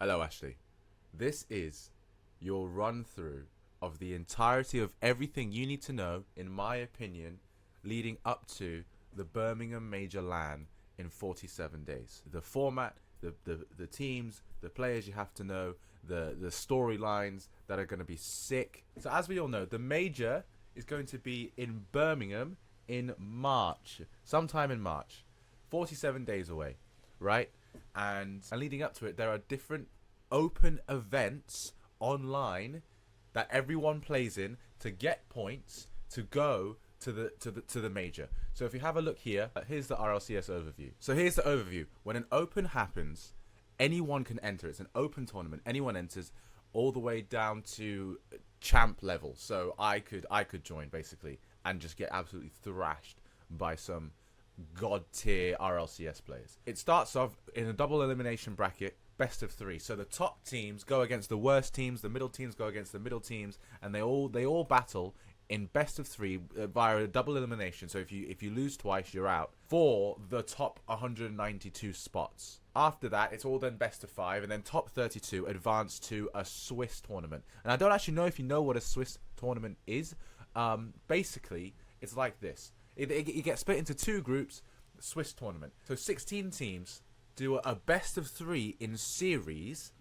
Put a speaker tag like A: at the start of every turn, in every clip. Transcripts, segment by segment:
A: Hello, Ashley. This is your run through of the entirety of everything you need to know, in my opinion, leading up to the Birmingham Major LAN in 47 days. The format, the teams, the players you have to know, the storylines that are going to be sick. So as we all know, the Major is going to be in Birmingham in March, sometime in March, 47 days away, right? And leading up to it, there are different open events online that everyone plays in to get points to go to the major. So if you have a look here, here's the RLCS overview. So here's the overview. When an open happens, anyone can enter. It's an open tournament. Anyone enters, all the way down to champ level. So I could join basically and just get absolutely thrashed by some god tier RLCS players. It starts off in a double elimination bracket, best of 3. So the top teams go against the worst teams, the middle teams go against the middle teams, and they all battle in best of 3 via a double elimination. So if you lose twice, you're out for the top 192 spots. After that, it's all then best of 5, and then top 32 advance to a Swiss tournament. And I don't actually know if you know what a Swiss tournament is. Basically, it's like this. It gets split into 2 groups, Swiss tournament. So 16 teams do a best of 3 in series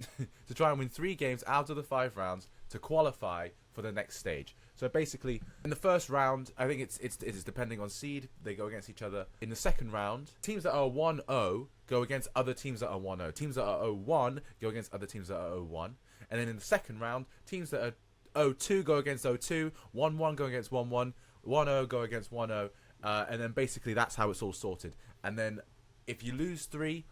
A: to try and win 3 games out of the 5 rounds to qualify for the next stage. So basically, in the first round, I think it's depending on seed, they go against each other. In the second round, teams that are 1-0 go against other teams that are 1-0. Teams that are 0-1 go against other teams that are 0-1. And then in the second round, teams that are 0-2 go against 0-2, 1-1 go against 1-1, 1-0 go against 1-0. And then basically that's how it's all sorted. And then if you lose 3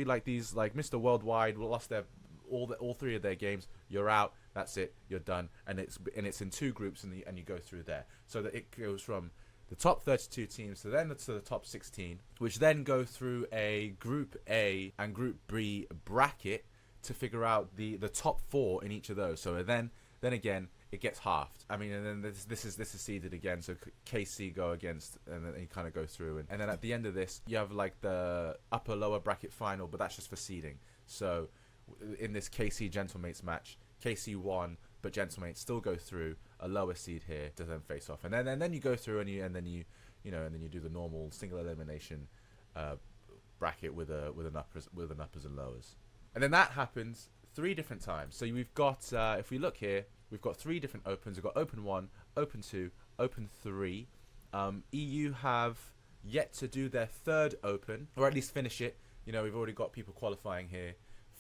A: like these, like Mr. Worldwide lost their all 3 of their games, you're out. That's it. You're done. And it's in 2 groups, and you go through there. So that it goes from the top 32 teams to the top 16, which then go through a Group A and Group B bracket to figure out the top 4 in each of those. So then again, it gets halved. I mean, and then this is seeded again. So KC go against, and then you kind of go through, and then at the end of this, you have like the upper lower bracket final, but that's just for seeding. So in this KC Gentlemates match, KC won, but Gentlemates still go through a lower seed here to then face off, and then you go through and then you do the normal single elimination bracket with an uppers and lowers, and then that happens 3 different times. So we've got if we look here, we've got 3 different opens. We've got Open 1, Open 2, Open 3. EU have yet to do their 3rd Open, or at least finish it. You know, we've already got people qualifying here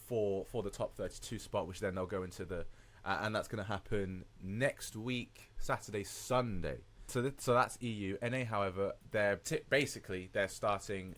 A: for the top 32 spot, which then they'll go into the and that's going to happen next week, Saturday, Sunday. So that's EU. NA, however, they're starting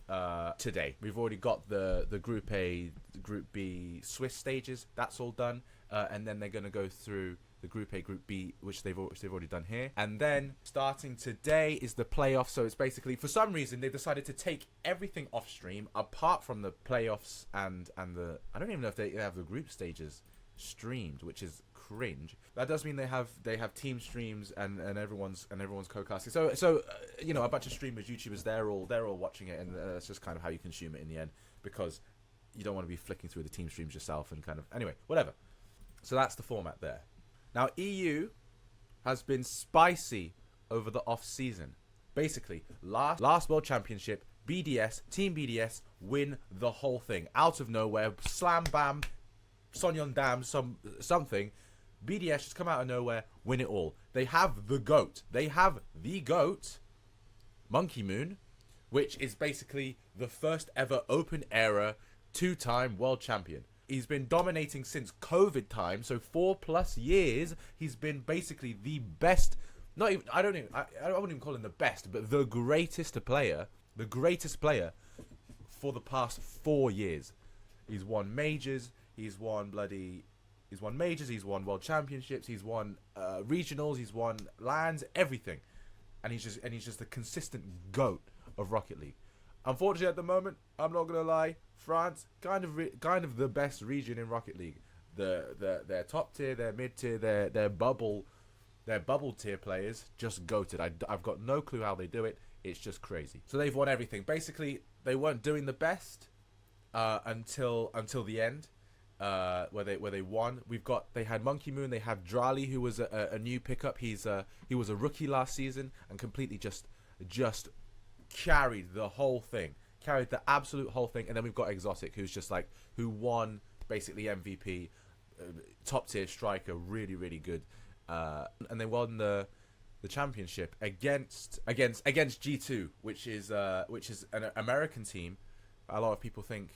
A: today. We've already got the Group A, the Group B Swiss stages. That's all done, and then they're going to go through the Group A, Group B, which they've already done here. And then starting today is the playoffs. So it's basically, for some reason, they decided to take everything off stream apart from the playoffs and the, I don't even know if they have the group stages streamed, which is cringe. That does mean they have team streams and everyone's co-casting. So you know, a bunch of streamers, YouTubers, they're all watching it, and that's just kind of how you consume it in the end, because you don't want to be flicking through the team streams yourself and kind of, anyway, whatever. So that's the format there. Now, EU has been spicy over the off-season. Basically, last World Championship, Team BDS win the whole thing. Out of nowhere, slam, bam, Sonyon Dam, something. BDS just come out of nowhere, win it all. They have the GOAT. Monkey Moon, which is basically the first ever open era 2-time world champion. He's been dominating since COVID time, so 4+ years. He's been basically the best. I wouldn't even call him the best, but the greatest player for the past 4 years. He's won majors. He's won majors. He's won world championships. He's won regionals. He's won LANs. Everything, and he's just the consistent GOAT of Rocket League. Unfortunately, at the moment, I'm not gonna lie, France kind of the best region in Rocket League. Their top tier, their mid tier, their bubble tier players just goated. I've got no clue how they do it. It's just crazy. So they've won everything. Basically, they weren't doing the best until the end, where they won. They had Monkey Moon. They have Drali, who was a new pickup. He was a rookie last season and completely just carried the whole thing, carried the absolute whole thing. And then we've got Exotic, who won basically MVP, top tier striker, really really good, and they won the championship against G2, which is an American team. A lot of people think,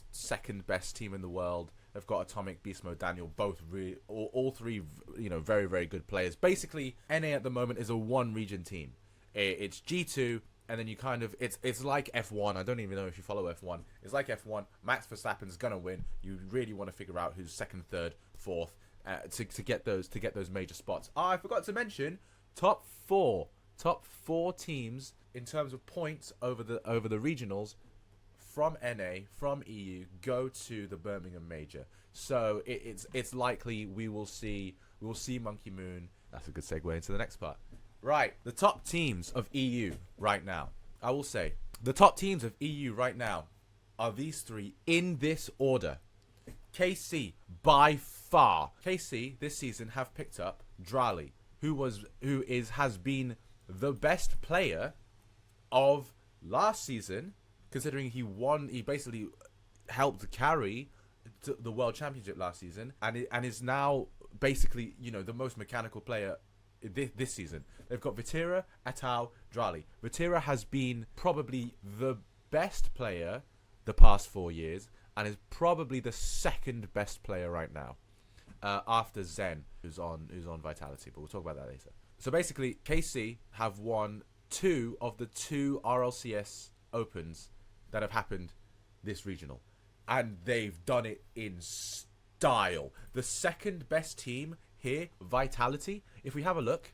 A: second best team in the world. They've got Atomic, Beast Mode, Daniel, both really, all three, very, very good players. Basically, NA at the moment is a one region team. It's G2, and then it's like F1. I don't even know if you follow F1. It's like F1. Max Verstappen's gonna win. You really want to figure out who's second, third, fourth, to get those major spots. I forgot to mention top four teams in terms of points over the regionals from NA, from EU, go to the Birmingham Major. So it's likely we will see Monkey Moon. That's a good segue into the next part. Right, the top teams of EU right now. I will say the top teams of EU right now are these three in this order. KC by far. KC this season have picked up Drali, has been the best player of last season, considering he basically helped carry the World Championship last season, and is now basically the most mechanical player this season. They've got Vatira, Atau, Drali. Vatira has been probably the best player the past 4 years, and is probably the second best player right now, after Zen, who's on Vitality. But we'll talk about that later. So basically, KC have won 2 of the 2 RLCS Opens that have happened this regional, and they've done it in style. The second best team here, Vitality. If we have a look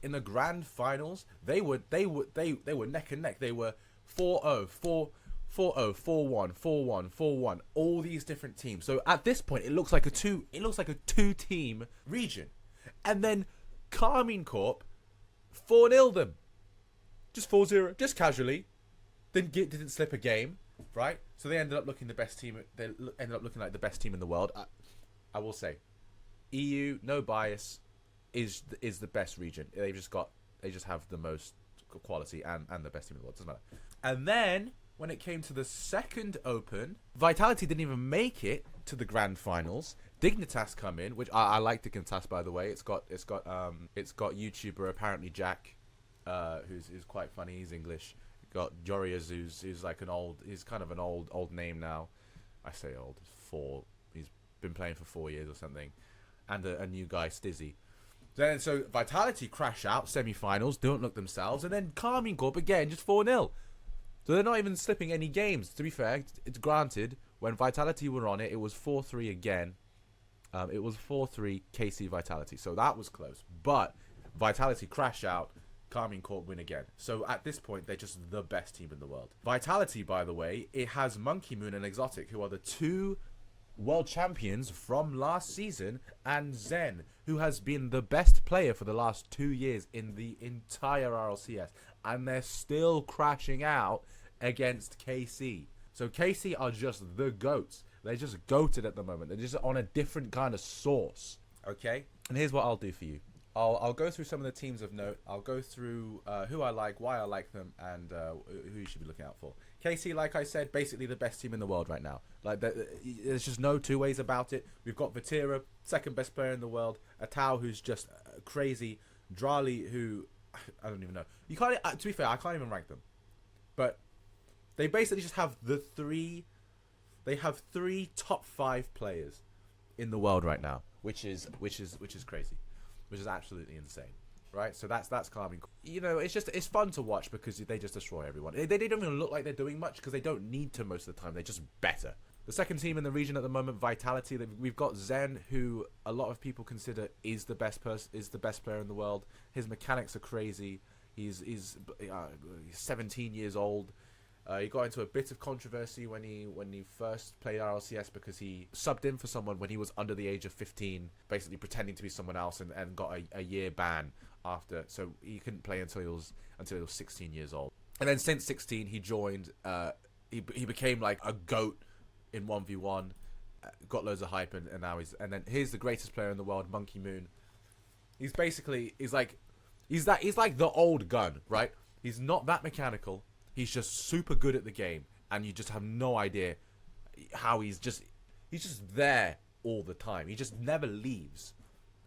A: in the grand finals, they were neck and neck. They were 4-0, 4-0, 4-1, 4-1, 4-1. All these different teams. So at this point, it looks like a two-team region, and then Carmine Corp 4-0 them, just 4-0, just casually. Didn't slip a game, right? So they ended up looking the best team. They ended up looking like the best team in the world. I will say, EU, no bias, is the best region. They just have the most quality and the best team in the world. Doesn't matter. And then when it came to the second Open, Vitality didn't even make it to the grand finals. Dignitas come in, which I like Dignitas, by the way. It's got YouTuber apparently Jack, who's quite funny. He's English. Got Jorias, who's like he's kind of an old name now. I say old, he's been playing for 4 years or something, and a new guy, Stizzy. So Vitality crash out semi-finals, don't look themselves, and then Carmine Corp again, just 4-0. So they're not even slipping any games. To be fair, it's granted, when Vitality were on it, it was 4-3 again. It was 4-3 KC Vitality, so that was close. But Vitality crash out, Carmine Corp win again. So at this point, they're just the best team in the world. Vitality, by the way, it has Monkey Moon and Exotic, who are the 2 world champions from last season, and Zen, who has been the best player for the last 2 years in the entire RLCS, and they're still crashing out against KC. So KC are just the GOATs. They're just goated at the moment. They're just on a different kind of sauce. Okay? And here's what I'll do for you. I'll go through some of the teams of note. I'll go through who I like, why I like them, and who you should be looking out for. KC, like I said, basically the best team in the world right now. Like, there's just no two ways about it. We've got Vatira, second best player in the world. Atau, who's just crazy. Drali, who I don't even know. You can't. To be fair, I can't even rank them. But they basically just have three top 5 players in the world right now, which is crazy. Which is absolutely insane, right? So that's Carmine. It's fun to watch because they just destroy everyone. They don't even look like they're doing much because they don't need to most of the time. They're just better. The second team in the region at the moment, Vitality. We've got Zen, who a lot of people consider is the best player in the world. His mechanics are crazy. He's 17 years old. He got into a bit of controversy when he first played RLCS because he subbed in for someone when he was under the age of 15, basically pretending to be someone else, and got a year ban after. So he couldn't play until he was 16 years old. And then since 16, he joined. He became like a GOAT in 1v1. got loads of hype, and now and then here's the greatest player in the world, Monkey Moon. He's basically he's like the old gun, right? He's not that mechanical. He's just super good at the game, and you just have no idea how he's just there all the time. He just never leaves,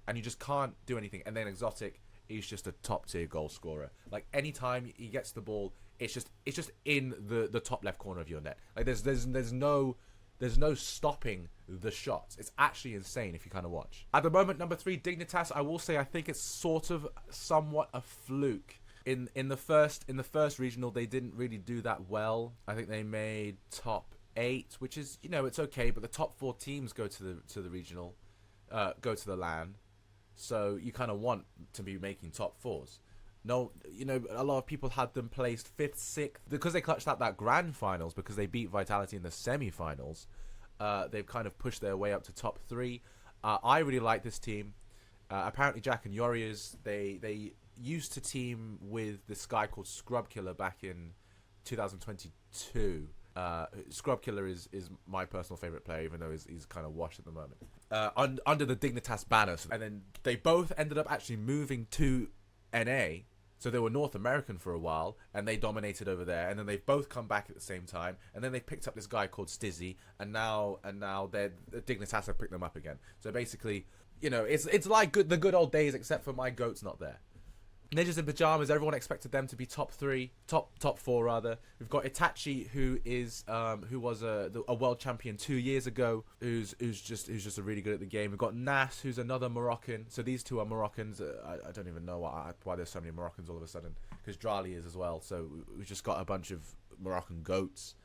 A: and you just can't do anything. And then Exotic, he's just a top tier goal scorer. Like anytime he gets the ball, it's just in the top left corner of your net. Like there's no stopping the shots. It's actually insane if you kind of watch. At the moment, number 3, Dignitas. I will say I think it's sort of somewhat a fluke. In the first regional, they didn't really do that well. I think they made top 8, which is, it's okay, but the top 4 teams go to the regional, go to the LAN. So you kind of want to be making top 4s. No, a lot of people had them placed 5th, 6th because they clutched out that grand finals, because they beat Vitality in the semi-finals. They've kind of pushed their way up to top 3. I really like this team. Apparently Jack and Warriors, they used to team with this guy called Scrub Killer back in 2022. Scrub Killer is my personal favorite player, even though he's kind of washed at the moment. Under the Dignitas banner, and then they both ended up actually moving to NA, so they were North American for a while, and they dominated over there. And then they've both come back at the same time, and then they picked up this guy called Stizzy, and now the Dignitas have picked them up again. So basically, it's like the good old days, except for my goat's not there. Ninjas in Pajamas, everyone expected them to be top 4 rather. We've got Itachi, who was a world champion 2 years ago, who's just a really good at the game. We've got Nas, who's another Moroccan. So these two are Moroccans. I don't even know why there's so many Moroccans all of a sudden, because Drali is as well. So we've just got a bunch of Moroccan goats.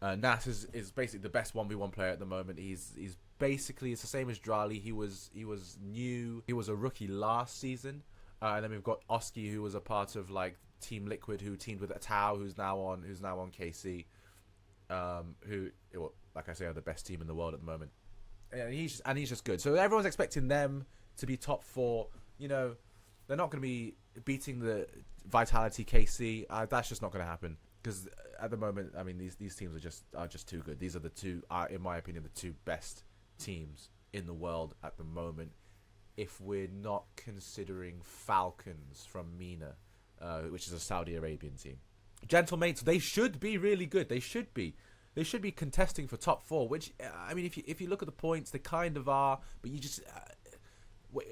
A: Nas is basically the best 1v1 player at the moment. He's basically, it's the same as Drali. He was new. He was a rookie last season. And then we've got Oski, who was a part of like Team Liquid, who teamed with Atao, who's now on KC, who, like I say, are the best team in the world at the moment. And he's just good. So everyone's expecting them to be top 4. They're not going to be beating the Vitality KC. That's just not going to happen, because at the moment, I mean, these teams are just too good. These are the two, in my opinion, the 2 best teams in the world at the moment, if we're not considering Falcons from MENA, which is a Saudi Arabian team. Gentlemates, they should be really good. They should be contesting for top 4. Which, I mean, if you look at the points, they kind of are. But you just,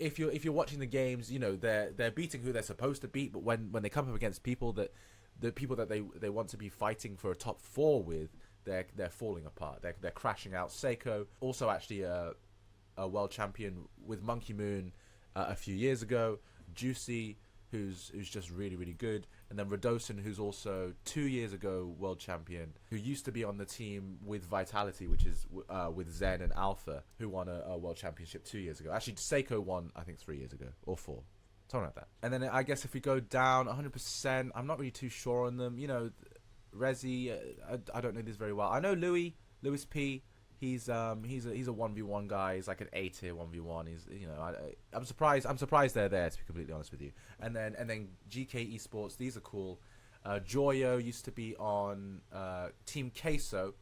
A: if you're watching the games, they're beating who they're supposed to beat. But when they come up against people that they want to be fighting for a top 4 with, they're falling apart. They're crashing out. Seiko, also actually a world champion with Monkey Moon a few years ago. Juicy, who's just really, really good. And then Radosin, who's also 2 years ago world champion, who used to be on the team with Vitality, which is with Zen and Alpha, who won a world championship 2 years ago. Actually, Seiko won, I think, 3 years ago, or 4. Something like that. And then I guess if we go down 100%, I'm not really too sure on them. Rezi, I don't know this very well. I know Louis P. He's a 1v1 guy. He's like an A tier 1v1. He's I'm surprised they're there, to be completely honest with you. And then GK Esports, these are cool. Joyo used to be on Team Queso,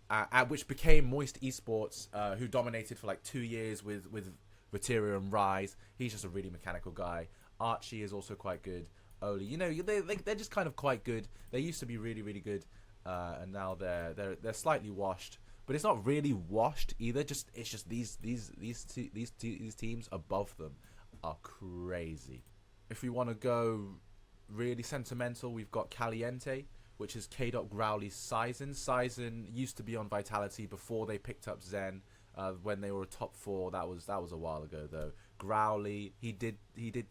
A: which became Moist Esports, who dominated for like 2 years with Materia and Rise. He's just a really mechanical guy. Archie is also quite good. Oli, they're just kind of quite good. They used to be really, really good, and now they're slightly washed. But it's not really washed either. It's just these teams above them are crazy. If we want to go really sentimental, we've got Caliente, which is K-Dot Growly's Sizen. Sizen used to be on Vitality before they picked up Zen. When they were top 4, that was a while ago though. Growly, he did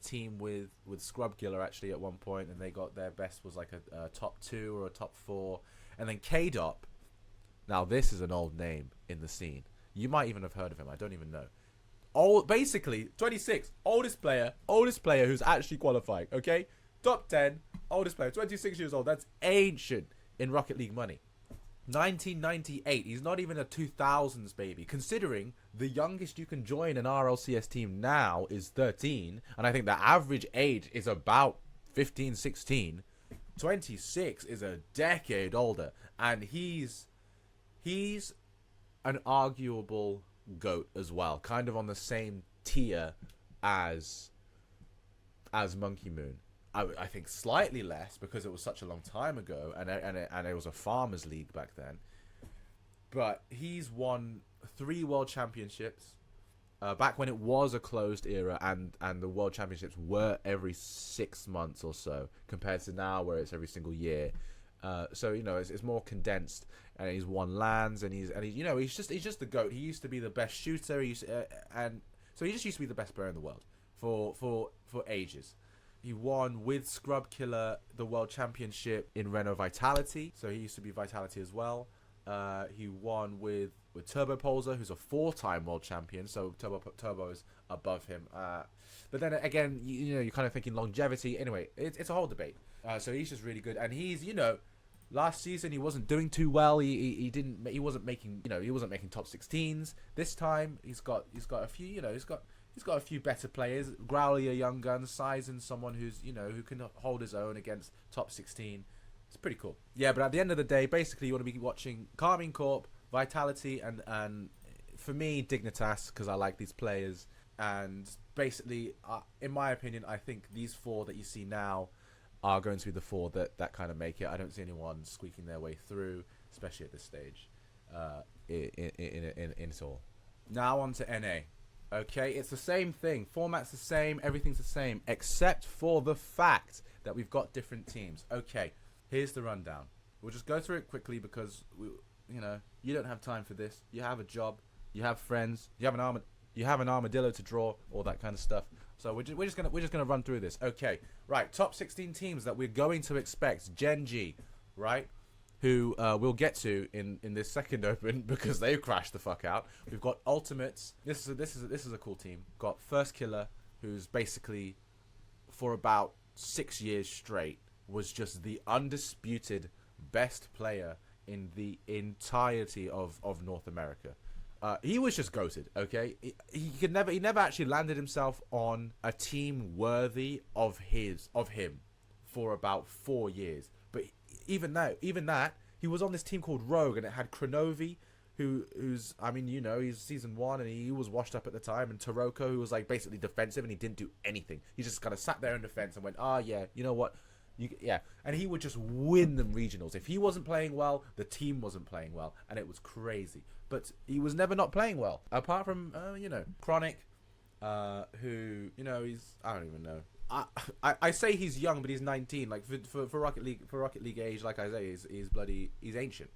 A: team with Scrub Killer actually at one point, and they got their best was like a top 2 or a top 4. And then K-Dot. Now, this is an old name in the scene. You might even have heard of him. I don't even know. Basically, 26, oldest player who's actually qualifying, okay? Top 10, oldest player, 26 years old. That's ancient in Rocket League money. 1998. He's not even a 2000s baby. Considering the youngest you can join an RLCS team now is 13, and I think the average age is about 15, 16. 26 is a decade older, and he's an arguable GOAT as well, kind of on the same tier as Monkey Moon. I think slightly less because it was such a long time ago, and it was a farmers league back then. But he's won 3 world championships. Back when it was a closed era, and the world championships were every 6 months or so, compared to now where it's every single year. So it's more condensed, and he's won LANs, and he's he's just the GOAT. He used to be the best shooter, and so he just used to be the best player in the world for ages. He won with Scrub Killer the world championship in Renault Vitality, so he used to be Vitality as well. He won with Turbo Polzer, who's a 4-time world champion, so Turbo is above him. But then again, you're kind of thinking longevity. Anyway, it's a whole debate. So he's just really good, and he's last season he wasn't doing too well. He wasn't making top 16s. This time he's got a few he's got a few better players. Growly, a young gun, Sizen, someone who's who can hold his own against top 16. It's pretty cool. Yeah, but at the end of the day, basically you want to be watching Carmine Corp, Vitality, and for me, Dignitas, because I like these players. And basically, in my opinion, I think these 4 that you see now are going to be the 4 that kind of make it. I don't see anyone squeaking their way through, especially at this stage in it all. Now on to NA. Okay, it's the same thing. Format's the same, everything's the same, except for the fact that we've got different teams. Okay, here's the rundown. We'll just go through it quickly because you don't have time for this. You have a job, you have friends, you have an armadillo to draw, all that kind of stuff. So we're just gonna run through this. Okay, right. Top 16 teams that we're going to expect. Gen G, right? Who we'll get to in this second open because they've crashed the fuck out. We've got Ultimates. This is a cool team. Got First Killer, who's basically for about 6 years straight was just the undisputed best player in the entirety of North America. He was just goated, okay? He never actually landed himself on a team worthy of him for about 4 years. But even that, he was on this team called Rogue, and it had Kronovi, who's he's season 1 and he was washed up at the time, and Taroko, who was like basically defensive and he didn't do anything. He just kind of sat there in defense and went, yeah, you know what? And he would just win them regionals. If he wasn't playing well, the team wasn't playing well, and it was crazy. But he was never not playing well, apart from Chronic, who he's, I don't even know. I say he's young, but he's 19. Like for Rocket League age, like I say, he's ancient.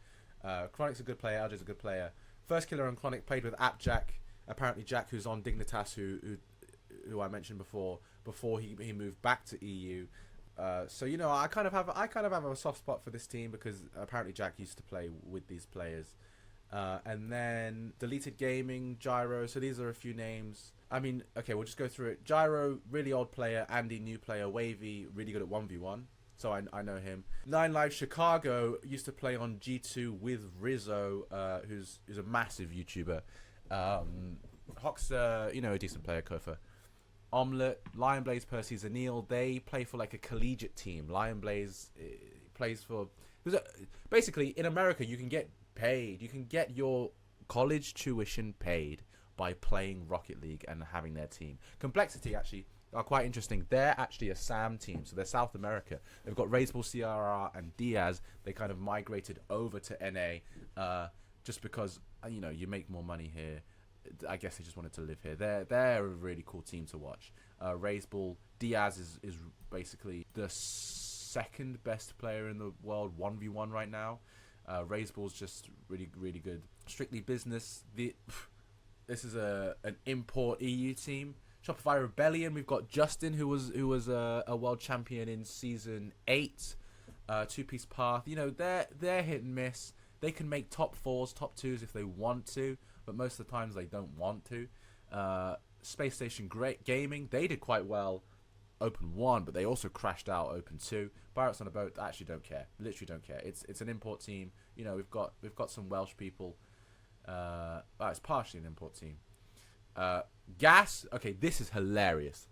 A: Chronic's a good player. LJ's a good player. First Killer and Chronic played with Jack. Apparently Jack, who's on Dignitas, who I mentioned before he moved back to EU. So I kind of have a soft spot for this team because apparently Jack used to play with these players. And then Deleted Gaming, Gyro. So these are a few names. I mean, okay, we'll just go through it. Gyro, really old player. Andy, new player. Wavy, really good at 1v1. So I know him. 9Live Chicago used to play on G2 with Rizzo, who's a massive YouTuber. Hoxer, a decent player. Kofa. Omelette, Lion Blaze, Percy, Zanil. They play for like a collegiate team. Lion Blaze plays for... Basically, in America, you can get paid. You can get your college tuition paid by playing Rocket League and having their team. Complexity, actually, are quite interesting. They're actually a SAM team, so they're South America. They've got Raiseball, CRR, and Diaz. They kind of migrated over to NA just because, you make more money here. I guess they just wanted to live here. They're a really cool team to watch. Raiseball, Diaz is basically the second best player in the world 1v1 right now. Raiseball's just really, really good. Strictly Business. This is an import EU team. Shopify Rebellion. We've got Justin, who was a world champion in season 8. Two-piece path. They're hit and miss. They can make top 4s, top 2s if they want to, but most of the times they don't want to. Space Station Great Gaming. They did quite well Open 1, but they also crashed out Open 2. Pirates on a Boat, I actually don't care. Literally don't care. It's an import team. We've got some Welsh people. It's partially an import team. Gas. Okay, this is hilarious.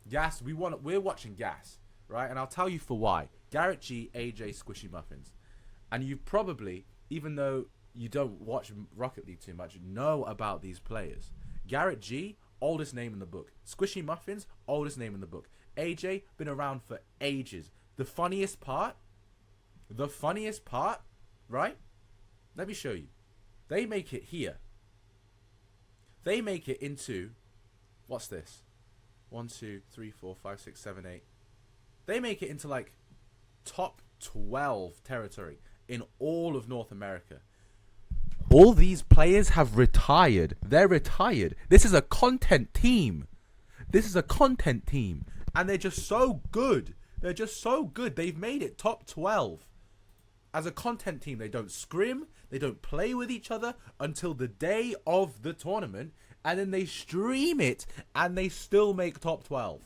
A: Gas. We're watching Gas, right? And I'll tell you for why. Garrett G, AJ, Squishy Muffins, and you probably, even though you don't watch Rocket League too much know about these players. Garrett G, oldest name in the book. Squishy Muffins, oldest name in the book. AJ, been around for ages. The funniest part, right? Let me show you. They make it here. They make it into, what's this? 1, 2, 3, 4, 5, 6, 7, 8. They make it into like top 12 territory in all of North America. All these players have retired. They're retired. This is a content team. And they're just so good. They've made it top 12. As a content team, they don't scrim. They don't play with each other until the day of the tournament. And then they stream it. And they still make top 12.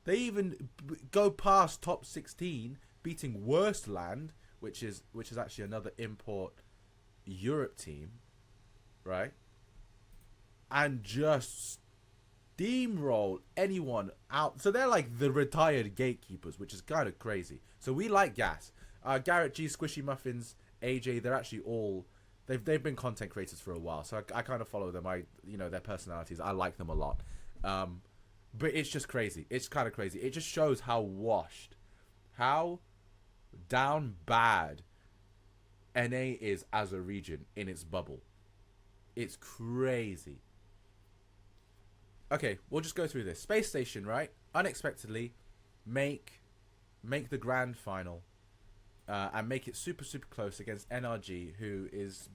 A: They even go past top 16, beating Worst Land, which is actually another import Europe team, right? And just steamroll anyone out. So they're like the retired gatekeepers, which is kind of crazy. So we like gas. Garrett G, Squishy Muffins, AJ, they're actually all they've been content creators for a while. So I kind of follow them. Their personalities. I like them a lot. But it's just crazy. It's kind of crazy. It just shows how washed, how down bad NA is as a region in its bubble. It's crazy. Okay, we'll just go through this. Space Station, right? Unexpectedly, make the grand final and make it super, super close against NRG, who is,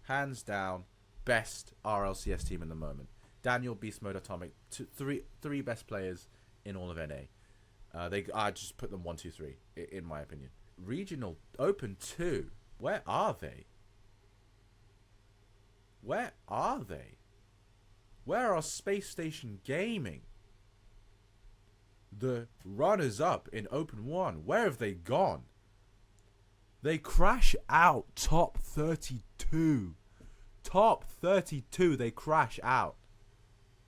A: hands down, best RLCS team in the moment. Daniel, Beast Mode, Atomic, three best players in all of NA. I just put them 1, 2, 3 in my opinion. Regional Open 2. Where are they? Where are Space Station Gaming? The runners-up in Open 1. Where have they gone? They crash out top 32. Top 32, they crash out.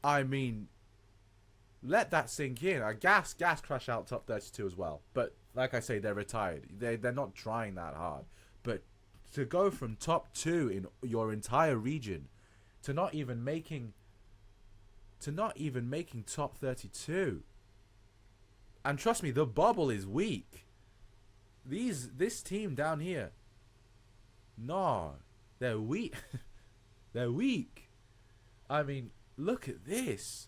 A: I mean, let that sink in. Gas crash out top 32 as well. But like I say, they're retired. They're not trying that hard. But to go from top 2 in your entire region to not even making top 32. And trust me, the bubble is weak. This team down here, no, they're weak. They're weak. I mean, look at this.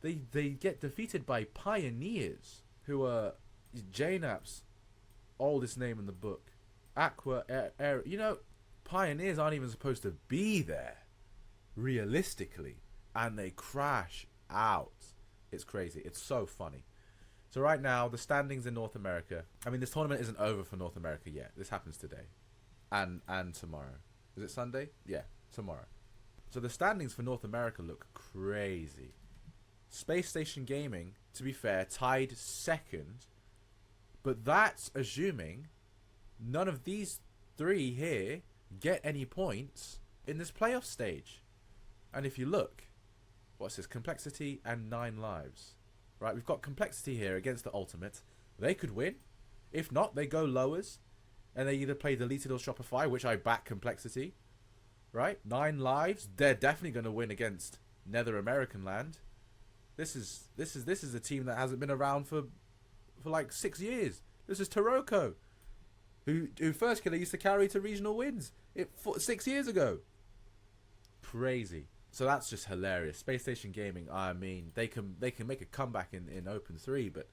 A: They get defeated by Pioneers, who are JNAP's oldest name in the book. Aqua Air. Pioneers aren't even supposed to be there, realistically, and they crash out. It's crazy. It's so funny. So right now, the standings in North America. I mean, this tournament isn't over for North America yet. This happens today, and tomorrow. Is it Sunday? Yeah, tomorrow. So the standings for North America look crazy. Space Station Gaming, to be fair, tied second, but that's assuming none of these 3 here get any points in this playoff stage. And if you look, what's this? Complexity and 9 lives. Right, we've got Complexity here against the Ultimate. They could win. If not, they go lowers, and they either play Deleted or Shopify, which I back Complexity. Right, 9 lives. They're definitely going to win against Nether American Land. This is a team that hasn't been around for like 6 years. This is Taroko, who First Killer used to carry to regional wins 6 years ago. Crazy. So that's just hilarious. Space Station Gaming, I mean, they can make a comeback in Open 3, but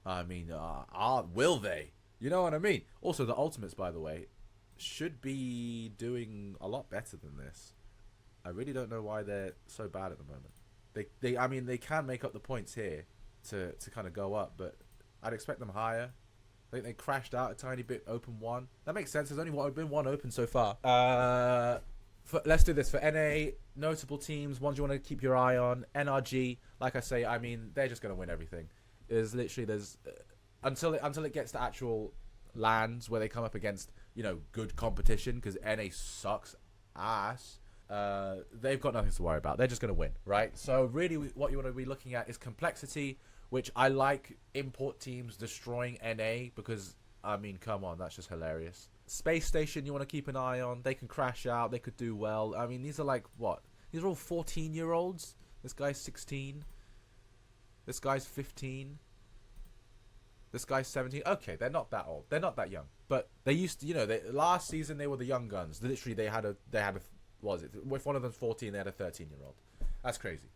A: I mean, will they? You know what I mean? Also, the Ultimates, by the way, should be doing a lot better than this. I really don't know why they're so bad at the moment. They can make up the points here to kind of go up, but I'd expect them higher. I think they crashed out a tiny bit Open 1. That makes sense. There's only been 1 Open so far. Let's do this for NA. Notable teams, ones you want to keep your eye on. NRG, like I say, I mean, they're just going to win everything. Until it gets to actual LANs where they come up against, good competition, because NA sucks ass. They've got nothing to worry about. They're just going to win, right? So really what you want to be looking at is Complexity, which I like import teams destroying NA because, I mean, come on, that's just hilarious. Space Station, you want to keep an eye on. They can crash out. They could do well. I mean, these are like, what? These are all 14-year-olds. This guy's 16. This guy's 15. This guy's 17. Okay, they're not that old. They're not that young. But they used to, last season they were the young guns. Literally, they had a, what was it? If one of them's 14, they had a 13-year-old. That's crazy.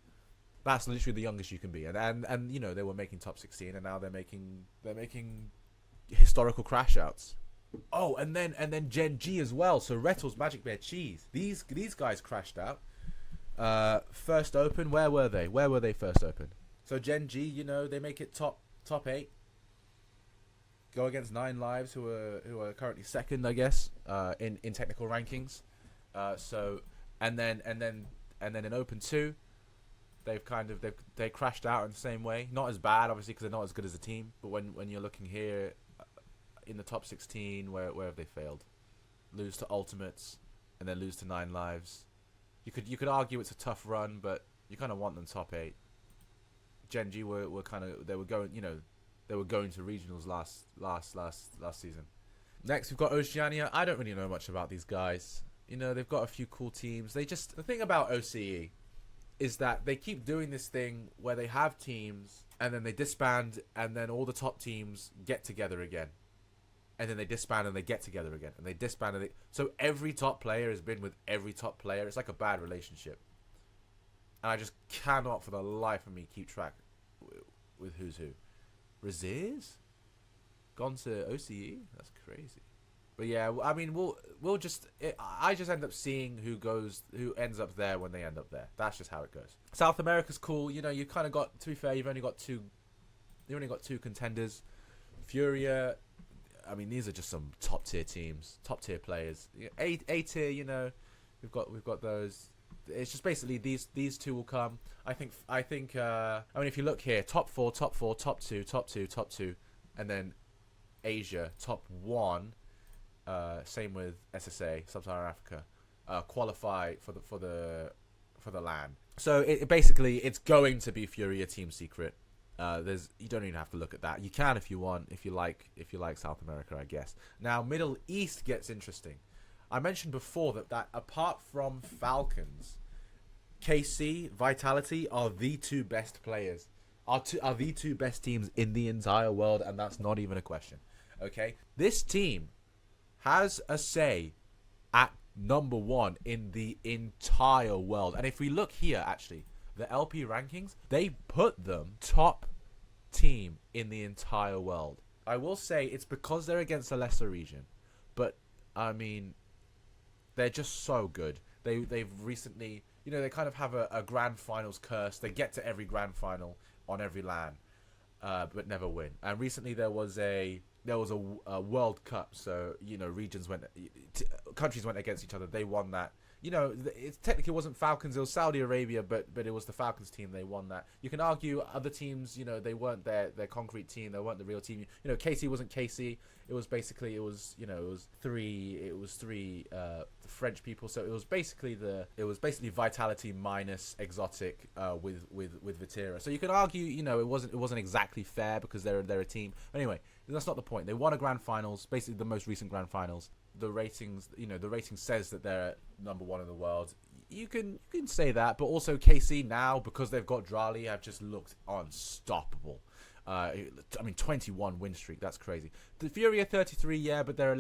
A: That's literally the youngest you can be. And they were making top 16, and now they're making historical crash outs. Oh, and then Gen G as well. So Rettles, Magic Bear, Cheese. These guys crashed out. First open, where were they? Where were they first open? So Gen G, they make it top 8. Go against 9 Lives, who are currently second, I guess, in technical rankings. And then in Open 2, they crashed out in the same way. Not as bad, obviously, because they're not as good as a team. But when you're looking here in the top 16, where have they failed? Lose to Ultimates, and then lose to 9 Lives. You could argue it's a tough run, but you kind of want them top 8. Gen G were going to regionals last season. Next, we've got Oceania. I don't really know much about these guys. They've got a few cool teams. The thing about OCE is that they keep doing this thing where they have teams and then they disband, and then all the top teams get together again. And then they disband and they get together again. And they disband so every top player has been with every top player. It's like a bad relationship. And I just cannot for the life of me keep track with who's who. Raziz? Gone to OCE? That's crazy. But yeah, I mean, I just end up seeing who ends up there when they end up there. That's just how it goes. South America's cool. You kind of got, to be fair, you've only got two contenders. Furia, I mean, these are just some top tier teams, top tier players. A tier, we've got those. It's just basically these two will come. I think. I mean, if you look here, top 4, top 2, top 2, top 2, and then Asia top 1. Same with SSA, Sub-Saharan Africa, qualify for the LAN. So it's going to be Furia Team Secret. You don't even have to look at that. You can if you want, if you like South America, I guess. Now Middle East gets interesting. I mentioned before that apart from Falcons, KC, Vitality are the two best players. Are the two best teams in the entire world, and that's not even a question. Okay, this team has a say at number 1 in the entire world. And if we look here, actually, the LP rankings, they put them top team in the entire world. I will say it's because they're against a lesser region, but I mean, they're just so good. They've recently, they kind of have a grand finals curse. They get to every grand final on every LAN, but never win. And recently there was a World Cup, so countries went against each other. They won that. It technically wasn't Falcons, it was Saudi Arabia, but it was the Falcons team. They won that. You can argue other teams, they weren't their concrete team. They weren't the real team. KC wasn't KC. It was three French people. So it was basically Vitality minus Exotic with Vatira. So you can argue, it wasn't exactly fair because they're a team. Anyway, that's not the point. They won a grand finals, basically the most recent grand finals. The ratings, the rating says that they're number 1 in the world. You can say that, but also KC now, because they've got Drali, have just looked unstoppable. I mean, 21 win streak. That's crazy. The Fury are 33, yeah, but they're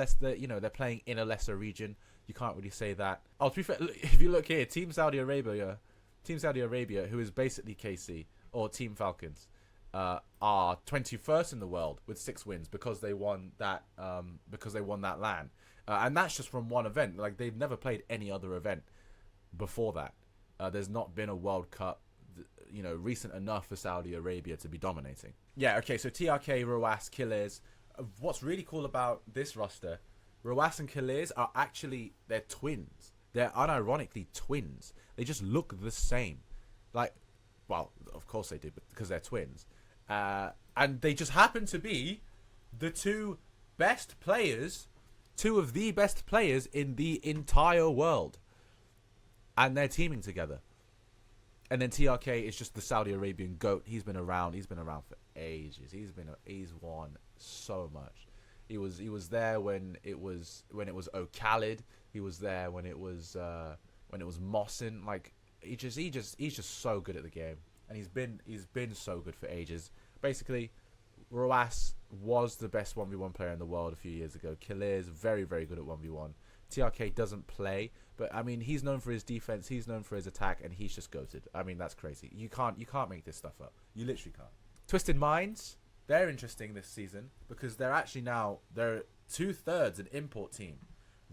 A: playing in a lesser region. You can't really say that. Oh, to be fair, if you look here, Team Saudi Arabia, who is basically KC or Team Falcons, are 21st in the world with 6 wins because they won that LAN. And that's just from one event. Like, they've never played any other event before that. There's not been a World Cup, recent enough for Saudi Arabia to be dominating. Yeah, okay, so TRK, Roas, Killers. What's really cool about this roster, Roas and Killers are actually, they're twins. They're unironically twins. They just look the same. Like, well, of course they do, but because they're twins. And they just happen to be the two of the best players in the entire world, and they're teaming together. And then TRK is just the Saudi Arabian GOAT. He's been around for ages. He's won so much. He was there when it was O'Khalid. He was there when it was Mossin. Like he's just so good at the game, and he's been so good for ages. Basically, Roas was the best 1v1 player in the world a few years ago. Killer is very, very good at 1v1. TRK doesn't play, but I mean he's known for his defense, he's known for his attack, and he's just goated. I mean that's crazy. You can't make this stuff up. You literally can't. Twisted Minds, they're interesting this season because they're 2/3 an import team.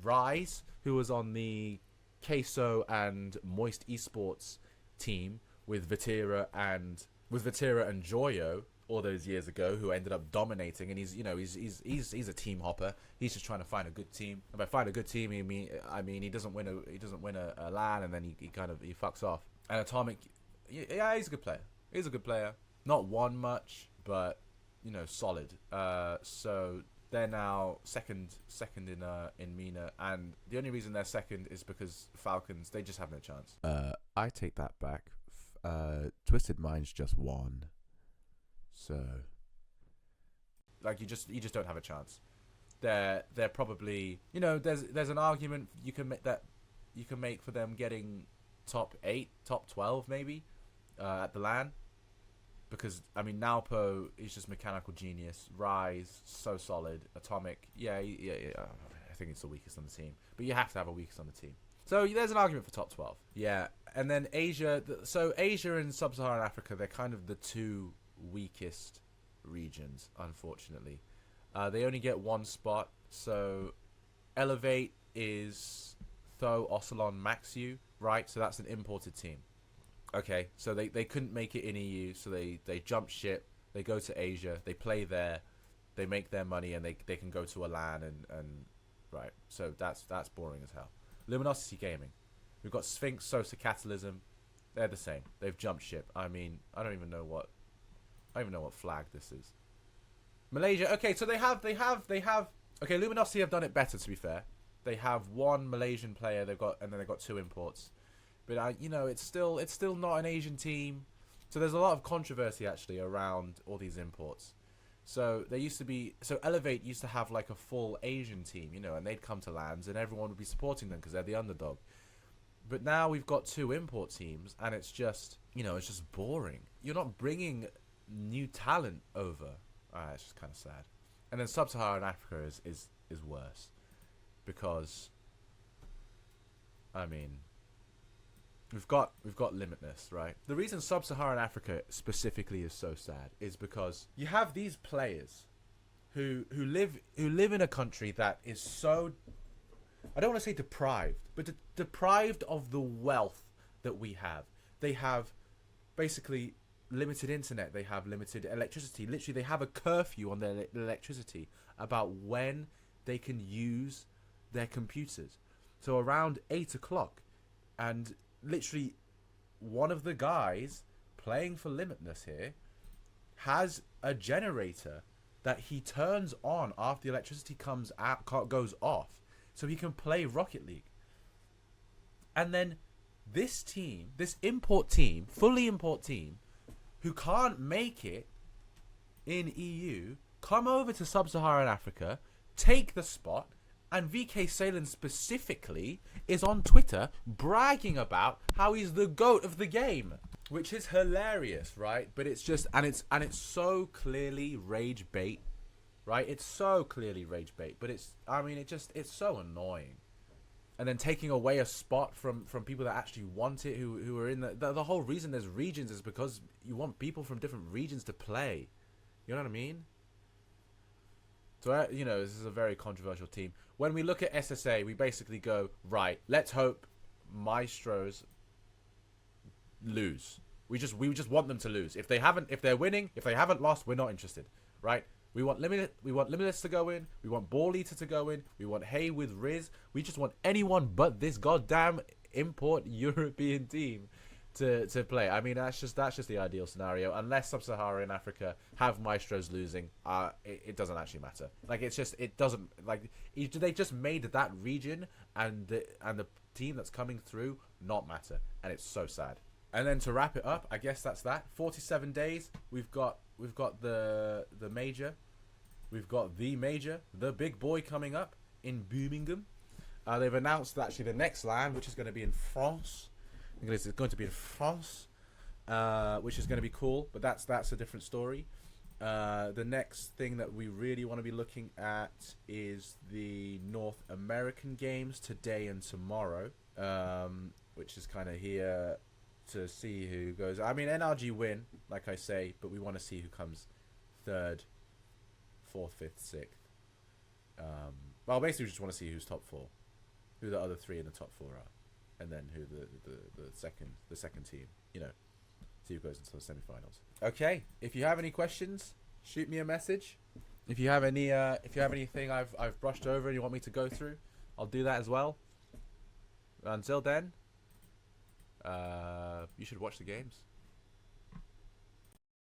A: Rise, who was on the Queso and Moist Esports team with Vatira and Joyo all those years ago, who ended up dominating, and he's a team hopper. He's just trying to find a good team. And by find a good team, I mean he doesn't win a LAN, and then he fucks off. And Atomic, yeah, he's a good player. He's a good player. Not won much, but solid. So they're now second in MENA, and the only reason they're second is because Falcons, they just have no chance. I take that back. Twisted Minds just won. So, like, you just don't have a chance. They're probably, there's an argument you can make for them getting top 8, top 12 maybe at the LAN, because I mean Nalpo is just mechanical genius. Rise, so solid. Atomic, yeah. I think it's the weakest on the team, but you have to have a weakest on the team. So there's an argument for top 12. Yeah, and then Asia. So Asia and Sub-Saharan Africa, they're kind of the two weakest regions, unfortunately. They only get one spot. So Elevate is Tho, Ocelon, Maxu, right? So that's an imported team. Okay, so they couldn't make it in EU, so they jump ship, they go to Asia, they play there, they make their money, and they can go to a LAN and right. So that's boring as hell. Luminosity Gaming, we've got Sphinx, Sosa, Catalysm, they're the same. They've jumped ship. I mean, I don't even know what flag this is. Malaysia, okay, so they have okay, Luminosity have done it better, to be fair. They have one Malaysian player, they've got 2 imports. But it's still not an Asian team, so there's a lot of controversy actually around all these imports. So Elevate used to have like a full Asian team, and they'd come to LANs and everyone would be supporting them because they're the underdog. But now we've got 2 import teams, and it's just it's just boring. You're not bringing new talent over. It's just kind of sad. And then Sub-Saharan Africa is worse, because I mean, We've got Limitless, right? The reason Sub-Saharan Africa specifically is so sad is because you have these players who live in a country that is so, I don't want to say deprived, but deprived of the wealth that we have. They have basically limited internet. They have limited electricity. Literally, they have a curfew on their electricity about when they can use their computers. So around 8 o'clock, and literally one of the guys playing for Limitless here has a generator that he turns on after the electricity goes off, so he can play Rocket League. And then this import team, fully import team, who can't make it in EU, come over to Sub-Saharan Africa, take the spot, and VK Salen specifically is on Twitter bragging about how he's the GOAT of the game, which is hilarious, right? But it's just, and it's so clearly rage bait, right? It's so clearly rage bait, but it's so annoying. And then taking away a spot from people that actually want it, who are in the whole reason there's regions is because you want people from different regions to play. You know what I mean? So, this is a very controversial team. When we look at SSA, we basically go, right, let's hope Maestros lose. We just want them to lose. If they're winning, if they haven't lost, we're not interested, right? We want Limitless to go in. We want Ball Eater to go in. We want Hay with Riz. We just want anyone but this goddamn import European team to play. I mean, that's just the ideal scenario. Unless Sub-Saharan Africa have Maestros losing, it doesn't actually matter. Like, it doesn't, like, they just made that region and the team that's coming through not matter, and it's so sad. And then to wrap it up, I guess that's that. 47 days. We've got the major. we've got the major, the big boy coming up in Birmingham. They've announced actually the next LAN, which is going to be in France. It's going to be in France, which is going to be cool, but that's a different story. The next thing that we really want to be looking at is the North American games today and tomorrow, which is kind of here to see who goes. I mean, NRG win, like I say, but we want to see who comes third, fourth, fifth, sixth. Well, basically, we just want to see who's top four, who the other three in the top four are, and then who the second team. You know, see who goes into the semifinals. Okay, if you have any questions, shoot me a message. If you have anything I've brushed over and you want me to go through, I'll do that as well. Until then, you should watch the games.